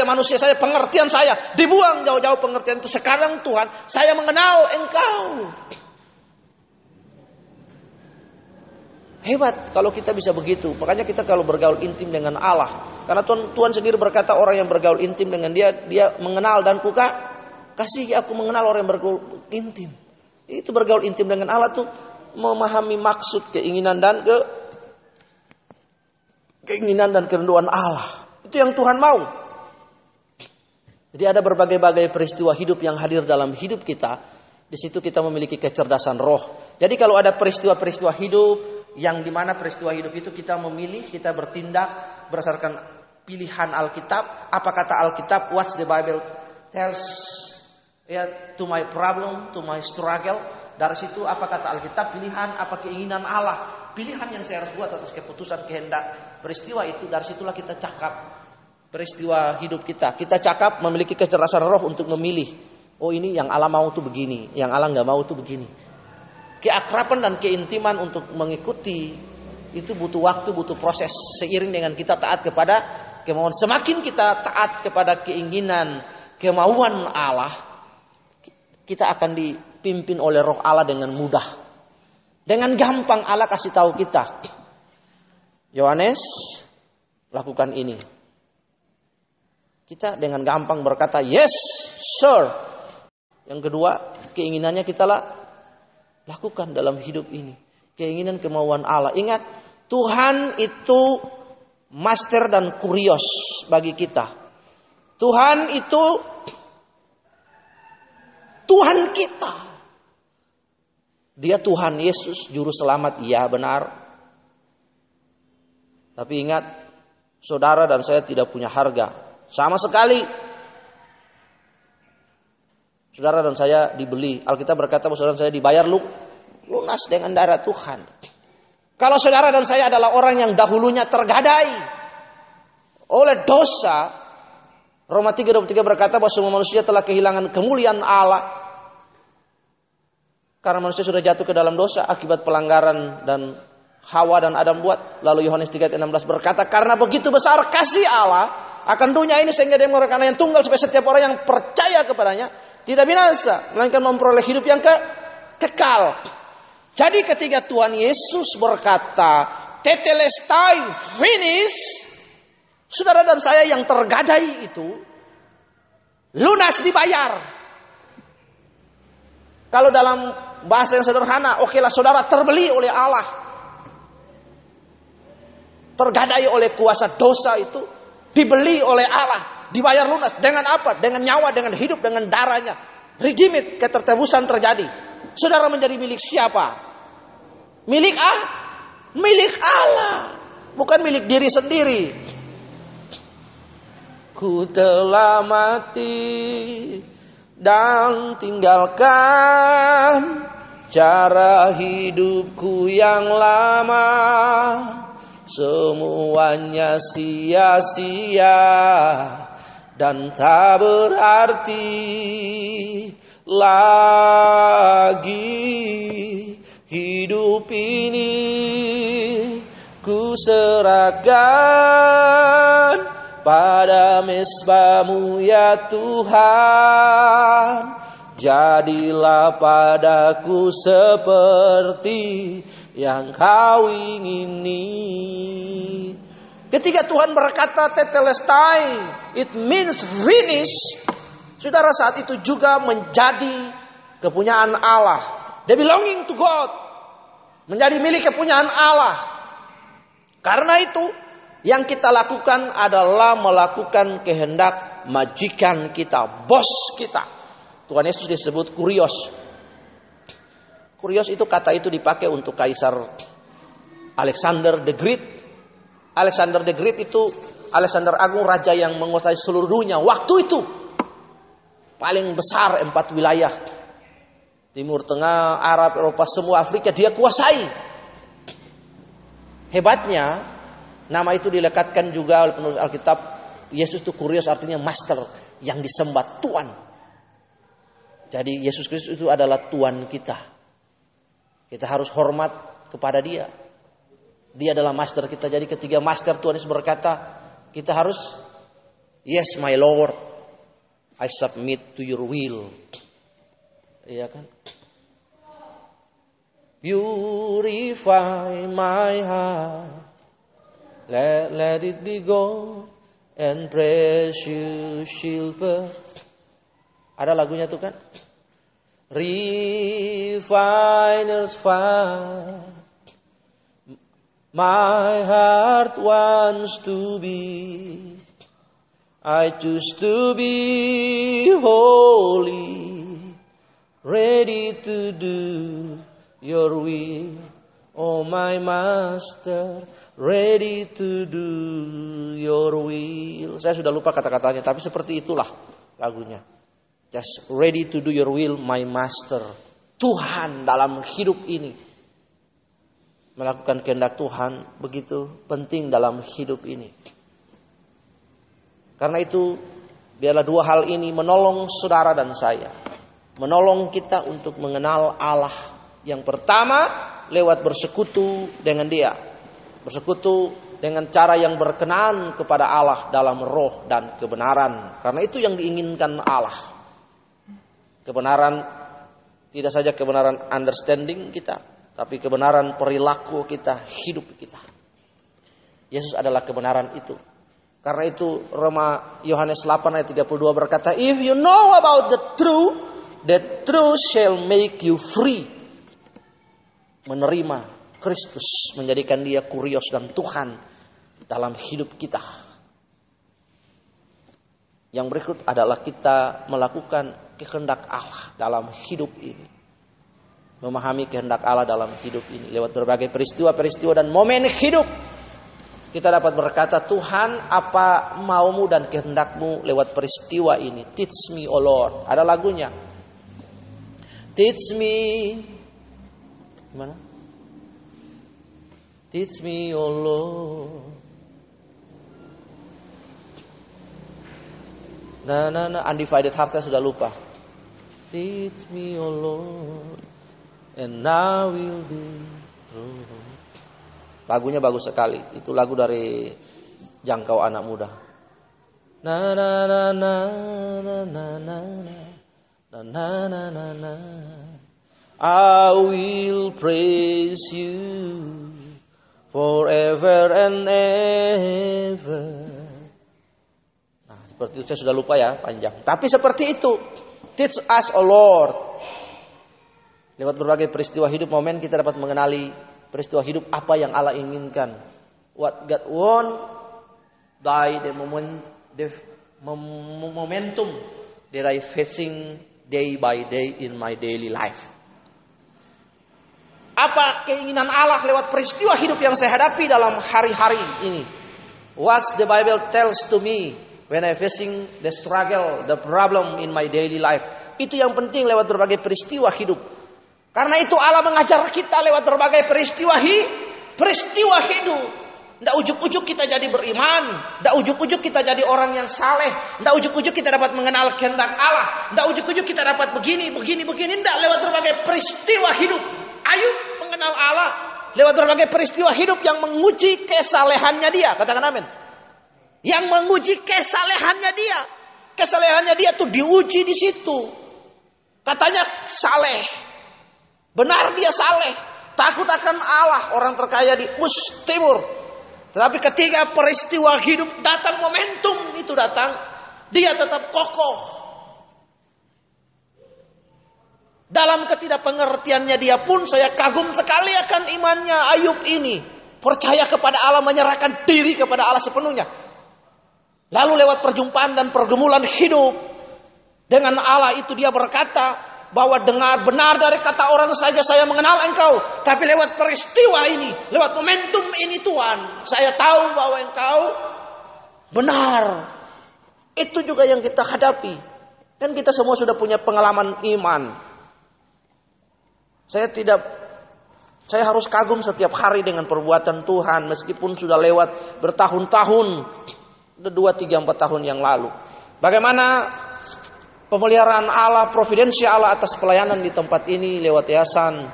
manusia saya, pengertian saya dibuang jauh-jauh pengertian itu. Sekarang Tuhan, saya mengenal Engkau. Hebat kalau kita bisa begitu. Makanya kita kalau bergaul intim dengan Allah, karena Tuhan sendiri berkata orang yang bergaul intim dengan dia mengenal dan kasih aku mengenal orang yang bergaul intim. Itu bergaul intim dengan Allah tuh memahami maksud, keinginan dan kerenduan Allah. Itu yang Tuhan mau. Jadi ada berbagai-bagai peristiwa hidup yang hadir dalam hidup kita. Di situ kita memiliki kecerdasan roh. Jadi kalau ada peristiwa-peristiwa hidup yang dimana peristiwa hidup itu kita memilih, kita bertindak berdasarkan pilihan Alkitab. Apa kata Alkitab? What's the Bible tells? To my problem, to my struggle. Dari situ apa kata Alkitab, pilihan, apa keinginan Allah, pilihan yang saya harus buat atas keputusan kehendak peristiwa itu. Dari situlah kita cakap peristiwa hidup kita. Kita cakap memiliki kecerdasan roh untuk memilih. Oh ini yang Allah mau tuh begini, yang Allah nggak mau tuh begini. Keakraban dan keintiman untuk mengikuti itu butuh waktu, butuh proses. Seiring dengan kita taat kepada kemauan, semakin kita taat kepada keinginan, kemauan Allah, kita akan dipimpin oleh roh Allah dengan mudah. Dengan gampang Allah kasih tahu kita. Yohanes, lakukan ini. Kita dengan gampang berkata, yes, sir. Yang kedua, keinginannya kita lakukan dalam hidup ini. Keinginan kemauan Allah. Ingat, Tuhan itu master dan kurios bagi kita. Tuhan itu Tuhan kita. Dia Tuhan Yesus, juru selamat, iya benar. Tapi ingat, saudara dan saya tidak punya harga sama sekali. Saudara dan saya dibeli. Alkitab berkata bahwa saudara dan saya dibayar lunas dengan darah Tuhan. Kalau saudara dan saya adalah orang yang dahulunya tergadai oleh dosa, Roma 3:23 berkata bahwa semua manusia telah kehilangan kemuliaan Allah. Karena manusia sudah jatuh ke dalam dosa akibat pelanggaran dan Hawa dan Adam buat. Lalu Yohanes 3:16 berkata, karena begitu besar kasih Allah akan dunia ini sehingga dia mengeluarkan Anak yang tunggal supaya setiap orang yang percaya kepadanya tidak binasa, melainkan memperoleh hidup yang kekal. Jadi ketika Tuhan Yesus berkata, tetelestai, finish, saudara dan saya yang tergadai itu lunas dibayar. Kalau dalam bahasa yang sederhana, okelah saudara terbeli oleh Allah. Tergadai oleh kuasa dosa itu, dibeli oleh Allah, dibayar lunas. Dengan apa? Dengan nyawa, dengan hidup, dengan darahnya. Redeemed, ketertebusan terjadi. Saudara menjadi milik siapa? Milik Allah, bukan milik diri sendiri. Ku telah mati dan tinggalkan cara hidupku yang lama, semuanya sia-sia dan tak berarti lagi. Hidup ini ku serahkan pada mezbah-Mu ya Tuhan. Jadilah padaku seperti yang Kau ingini. Ketika Tuhan berkata tetelestai, it means finish. Saudara, saat itu juga menjadi kepunyaan Allah. They belonging to God. Menjadi milik kepunyaan Allah. Karena itu, yang kita lakukan adalah melakukan kehendak majikan kita, bos kita. Tuhan Yesus disebut Kurios. Kurios itu kata itu dipakai untuk Kaisar Alexander the Great. Alexander the Great itu Alexander Agung, raja yang menguasai seluruh dunia. Waktu itu paling besar 4 wilayah. Timur Tengah, Arab, Eropa, semua Afrika dia kuasai. Hebatnya, nama itu dilekatkan juga oleh penulis Alkitab. Yesus itu Kurios, artinya master, yang disembah, Tuhan. Jadi Yesus Kristus itu adalah Tuhan kita. Kita harus hormat kepada Dia. Dia adalah master kita. Jadi ketika master Tuhan Yesus berkata, kita harus, yes my Lord, I submit to your will. Iya kan? Purify my heart, let it be gold and precious silver. Ada lagunya tuh kan? Refiner's fire, my heart wants to be, I choose to be holy. Ready to do your will, oh my master. Ready to do your will. Saya sudah lupa kata-katanya, tapi seperti itulah lagunya. Just ready to do your will, my master. Tuhan dalam hidup ini, melakukan kehendak Tuhan begitu penting dalam hidup ini. Karena itu, biarlah dua hal ini menolong saudara dan saya. Menolong kita untuk mengenal Allah. Yang pertama, lewat bersekutu dengan Dia. Bersekutu dengan cara yang berkenan kepada Allah dalam roh dan kebenaran. Karena itu yang diinginkan Allah. Kebenaran, tidak saja kebenaran understanding kita, tapi kebenaran perilaku kita, hidup kita. Yesus adalah kebenaran itu. Karena itu Yohanes 8 ayat 32 berkata, if you know about the truth shall make you free. Menerima Kristus, menjadikan Dia Kurios dan Tuhan dalam hidup kita. Yang berikut adalah kita melakukan kehendak Allah dalam hidup ini. memahami kehendak Allah dalam hidup ini. Lewat berbagai peristiwa-peristiwa dan momen hidup, kita dapat berkata, Tuhan, apa maumu dan kehendakmu lewat peristiwa ini. Teach me, O Lord. Ada lagunya. Teach me. Gimana? Teach me, O Lord. Undivided heart saya sudah lupa. Teach me, O Lord, and I will be true. Lagunya bagus sekali. Itu lagu dari Jangkau Anak Muda. Na na na na na na na na na na na na. I will praise you forever and ever. Nah, seperti itu, saya sudah lupa ya, panjang. Tapi seperti itu. Teach us, O Lord. Lewat berbagai peristiwa hidup, momen, kita dapat mengenali peristiwa hidup apa yang Allah inginkan. What God want by the momentum that I facing day by day in my daily life. Apa keinginan Allah lewat peristiwa hidup yang saya hadapi dalam hari-hari ini? What the Bible tells to me when I facing the struggle, the problem in my daily life. Itu yang penting lewat berbagai peristiwa hidup. Karena itu Allah mengajar kita lewat berbagai peristiwa hidup. Tidak ujuk-ujuk kita jadi beriman. Tidak ujuk-ujuk kita jadi orang yang saleh. Tidak ujuk-ujuk kita dapat mengenal kehendak Allah. Tidak ujuk-ujuk kita dapat begini. Tidak, lewat berbagai peristiwa hidup. Ayub mengenal Allah lewat berbagai peristiwa hidup yang menguji kesalehannya dia. Katakan amin. Yang menguji kesalehannya dia. Kesalehannya dia tuh diuji di situ. Katanya saleh. Benar dia saleh. Takut akan Allah. Orang terkaya di Us Timur. Tetapi ketika peristiwa hidup datang, momentum itu datang, dia tetap kokoh. Dalam ketidakpengertiannya dia pun, saya kagum sekali akan imannya Ayub ini. Percaya kepada Allah, menyerahkan diri kepada Allah sepenuhnya. Lalu lewat perjumpaan dan pergumulan hidup dengan Allah itu, dia berkata bahwa dengar benar dari kata orang saja saya mengenal engkau. Tapi lewat peristiwa ini, lewat momentum ini Tuhan, saya tahu bahwa engkau benar. Itu juga yang kita hadapi. Kan kita semua sudah punya pengalaman iman. Saya harus kagum setiap hari dengan perbuatan Tuhan. Meskipun sudah lewat bertahun-tahun, 2, 3, 4 tahun yang lalu. Bagaimana pemeliharaan Allah, providensi Allah atas pelayanan di tempat ini lewat yayasan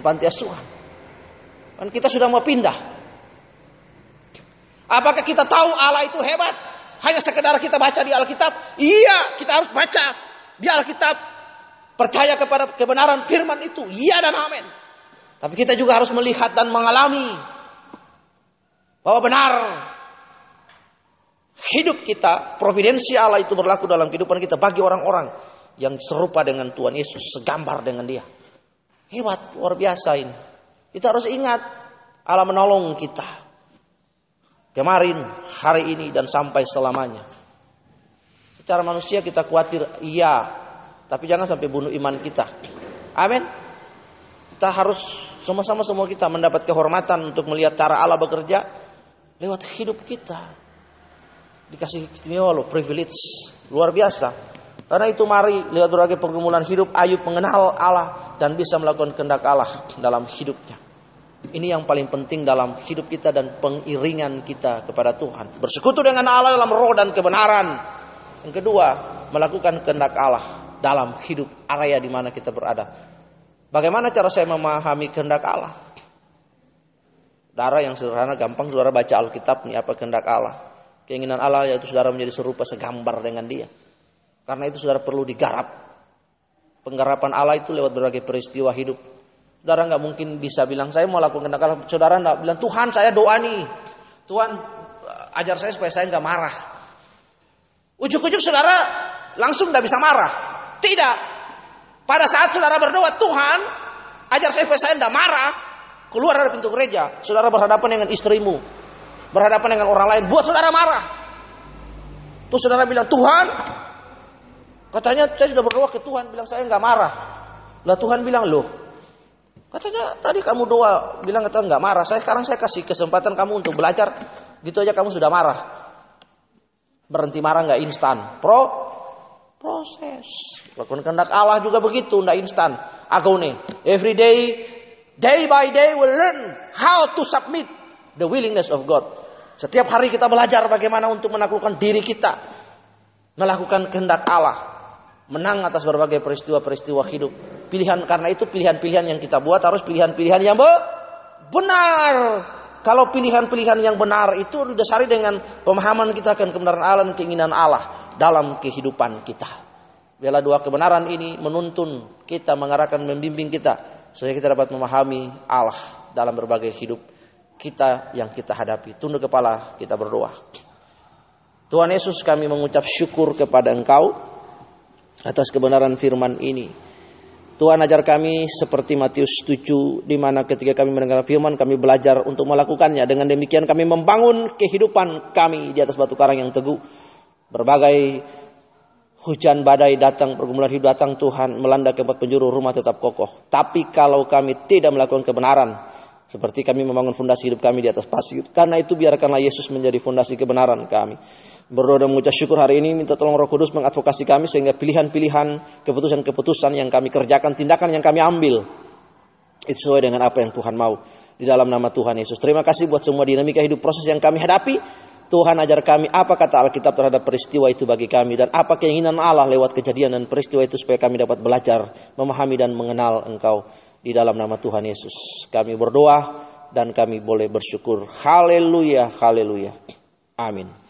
panti asuhan. Kan kita sudah mau pindah. Apakah kita tahu Allah itu hebat? Hanya sekedar kita baca di Alkitab? Iya, kita harus baca di Alkitab. Percaya kepada kebenaran firman itu. Iya dan amin. Tapi kita juga harus melihat dan mengalami bahwa benar hidup kita, providensi Allah itu berlaku dalam kehidupan kita bagi orang-orang yang serupa dengan Tuhan Yesus, segambar dengan Dia. Hebat, luar biasa ini. Kita harus ingat Allah menolong kita kemarin, hari ini, dan sampai selamanya. Secara manusia kita khawatir, iya, tapi jangan sampai bunuh iman kita. Amin. Kita harus sama-sama semua kita mendapat kehormatan untuk melihat cara Allah bekerja lewat hidup kita. Dikasih istimewa loh, privilege luar biasa. Karena itu mari lewat berbagai pergumulan hidup, Ayub mengenal Allah dan bisa melakukan kehendak Allah dalam hidupnya. Ini yang paling penting dalam hidup kita dan pengiringan kita kepada Tuhan. Bersekutu dengan Allah dalam roh dan kebenaran. Yang kedua, melakukan kehendak Allah dalam hidup area di mana kita berada. Bagaimana cara saya memahami kehendak Allah? Saudara yang sederhana, gampang saudara baca Alkitab nih, apa kehendak Allah. Keinginan Allah yaitu saudara menjadi serupa segambar dengan Dia. Karena itu saudara perlu digarap. Penggarapan Allah itu lewat berbagai peristiwa hidup. Saudara nggak mungkin bisa bilang saya mau lakukan kehendak Allah. Saudara nggak bilang Tuhan saya doa nih, Tuhan ajar saya supaya saya nggak marah. Ujuk-ujuk saudara langsung nggak bisa marah. Tidak. Pada saat saudara berdoa, Tuhan ajar saya supaya saya nggak marah. Keluar dari pintu gereja, saudara berhadapan dengan istrimu, berhadapan dengan orang lain, buat saudara marah. Terus saudara bilang, Tuhan, katanya saya sudah berdoa ke Tuhan, bilang saya nggak marah. Lah Tuhan bilang, loh, Katanya tadi kamu doa bilang kata nggak marah. Sekarang saya kasih kesempatan kamu untuk belajar. Gitu aja kamu sudah marah. Berhenti marah nggak instan. Proses. Lakukan kehendak Allah juga begitu, nggak instan. Agone. Every day by day we learn how to submit the willingness of God. Setiap hari kita belajar bagaimana untuk menaklukkan diri kita. Melakukan kehendak Allah. Menang atas berbagai peristiwa-peristiwa hidup. Pilihan, karena itu pilihan-pilihan yang kita buat harus pilihan-pilihan yang benar. Kalau pilihan-pilihan yang benar itu didasari dengan pemahaman kita akan kebenaran Allah dan keinginan Allah dalam kehidupan kita. Biarlah dua kebenaran ini menuntun kita, mengarahkan, membimbing kita supaya kita dapat memahami Allah dalam berbagai hidup kita yang kita hadapi. Tunduk kepala, kita berdoa. Tuhan Yesus, kami mengucap syukur kepada Engkau atas kebenaran firman ini. Tuhan, ajar kami seperti Matius 7, di mana ketika kami mendengar firman, kami belajar untuk melakukannya. Dengan demikian kami membangun kehidupan kami di atas batu karang yang teguh. Berbagai hujan badai datang, pergumulan hidup datang, Tuhan, melanda ke tempat penjuru, rumah tetap kokoh. Tapi kalau kami tidak melakukan kebenaran, seperti kami membangun fondasi hidup kami di atas pasir, karena itu biarkanlah Yesus menjadi fondasi kebenaran kami. Berdoa dan mengucap syukur hari ini, minta tolong Roh Kudus mengadvokasi kami sehingga pilihan-pilihan, keputusan-keputusan yang kami kerjakan, tindakan yang kami ambil, itu sesuai dengan apa yang Tuhan mau. Di dalam nama Tuhan Yesus. Terima kasih buat semua dinamika hidup proses yang kami hadapi. Tuhan, ajar kami apa kata Alkitab terhadap peristiwa itu bagi kami, dan apa keinginan Allah lewat kejadian dan peristiwa itu supaya kami dapat belajar, memahami dan mengenal Engkau. Di dalam nama Tuhan Yesus kami berdoa dan kami boleh bersyukur. Haleluya, haleluya. Amin.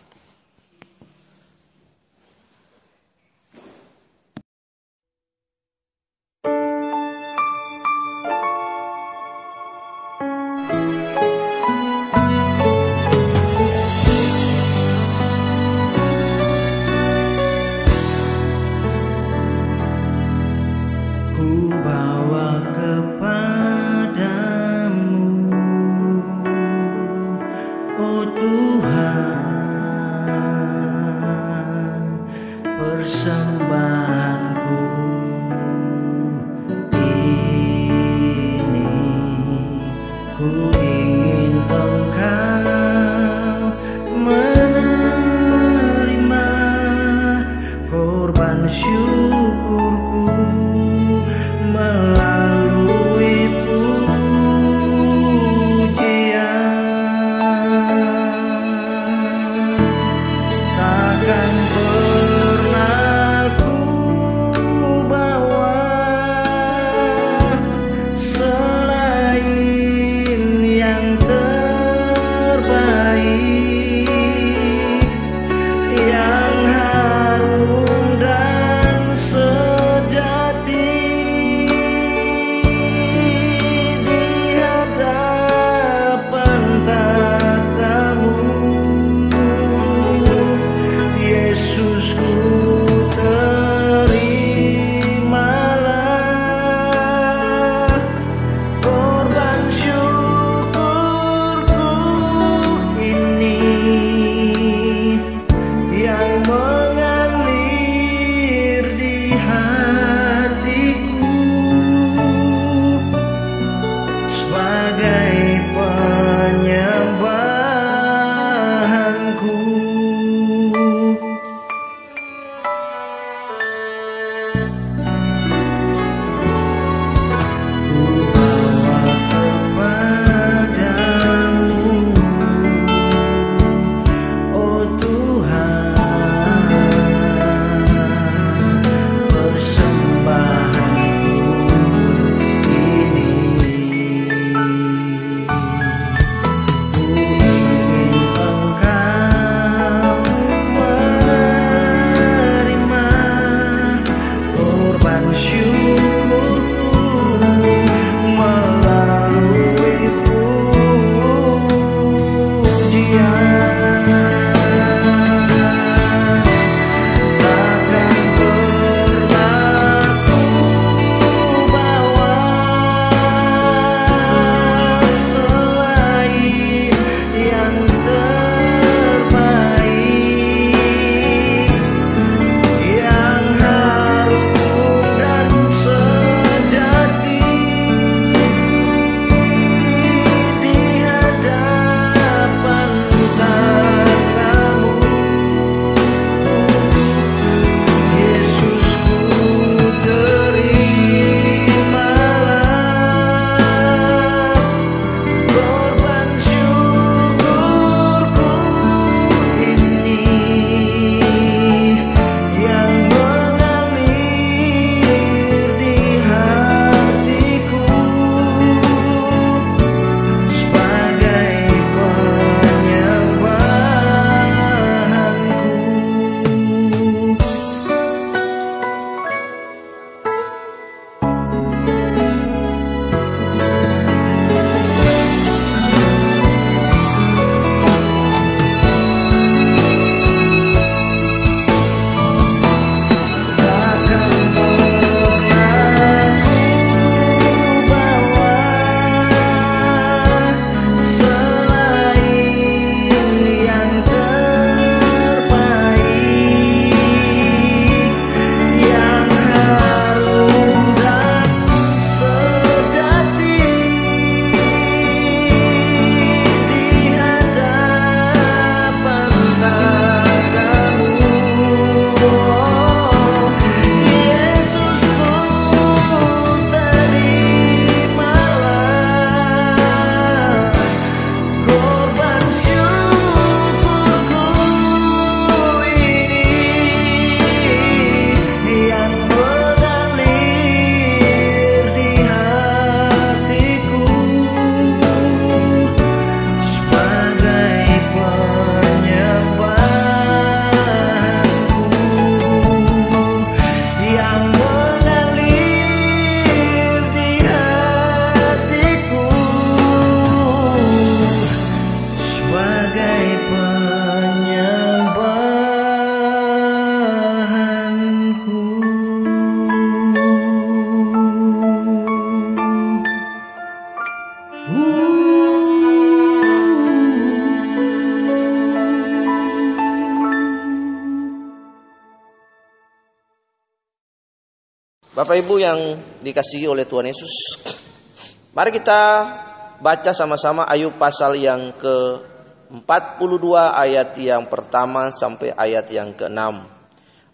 Bapak Ibu yang dikasihi oleh Tuhan Yesus, mari kita baca sama-sama Ayub pasal yang ke-42 ayat yang pertama sampai ayat yang ke-6.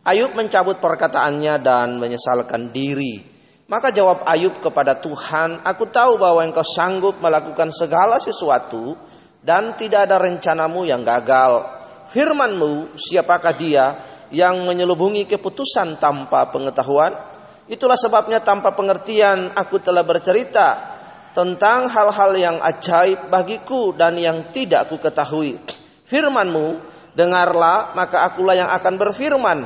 Ayub mencabut perkataannya dan menyesalkan diri. Maka jawab Ayub kepada Tuhan, "Aku tahu bahwa Engkau sanggup melakukan segala sesuatu dan tidak ada rencanamu yang gagal. Firman-Mu, siapakah dia yang menyelubungi keputusan tanpa pengetahuan? Itulah sebabnya tanpa pengertian aku telah bercerita tentang hal-hal yang ajaib bagiku dan yang tidak aku ketahui. Firman-Mu, dengarlah, maka akulah yang akan berfirman.